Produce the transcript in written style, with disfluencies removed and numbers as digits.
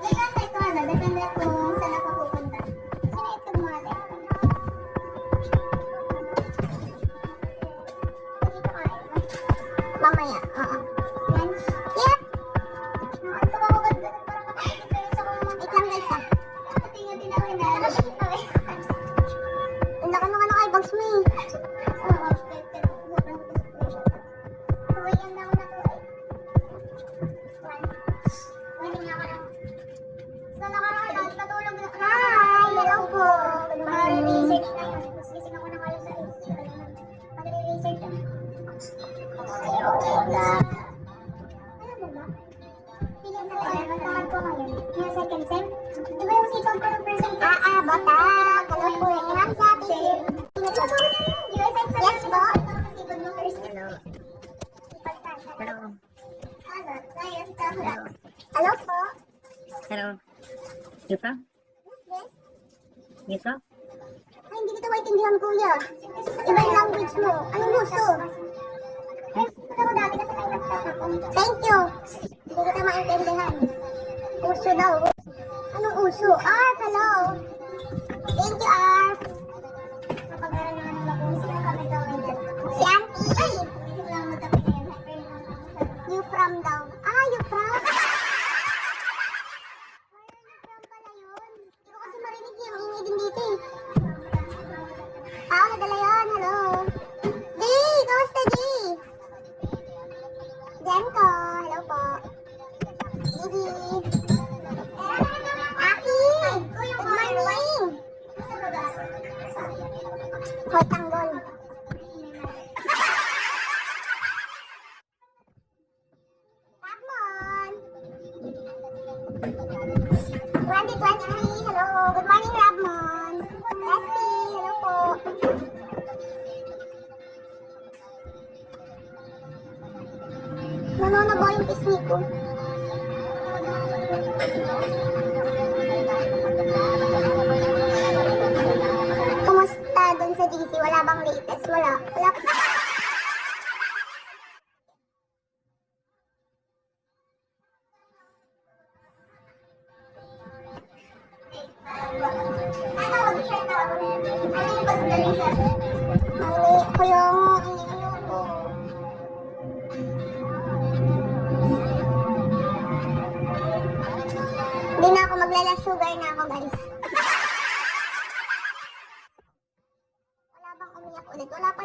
Depende ko ano, depende kung saan ako pupunta. Sino ito mga mamaya, oo. Yan. Yep! Ang pagkakagod na parang kapatid ko yun sa kung wait lang guys ah. Tingnan din ako na. Ang laki ng ano kay bags mo eh. Oo, tuway yan na ako na tuway. Pwede nga ako lang. Sa nakaraan, patulog na. Hi! Hello po! Mag-research na yun. Gising ako na kayo sa mag-research na. Alam mo ba? Piling na tayo. Nagtamad ko ngayon. Yung second sem. Di ba yung sipag ko ng first sem? Bata! Hello po. Maraming sa atin. Yes po. Sipag mo first sem. Hello. Hello. Hello po. Hello. You from? Yes. You from? Ay, hindi kita maintindihan, kuya. Iba yung language mo. Anong gusto? Thank you. Hindi kita maintindihan. Uso daw. Anong uso? Art, hello. Thank you, Art. Si Auntie. Ay! You from daw. You from? Hindi ko kasi marinig yung ingay din dito eh. Nadala yun. Hello. Jay! Kamusta, Jay? Jen ko. Hello po. Gigi. Aki! Good morning! Hoy, tanggol. Ramon! 2023. Hello. Good morning, Ramon. Leslie. Hello po. Nanona ba yung pisngi ko? Kumusta dun sa GC? Wala bang latest? Wala. Wala pa. Kaya nga, hindi na ako sugar na ako, guys. Wala bang umiyak ulit? Wala pa.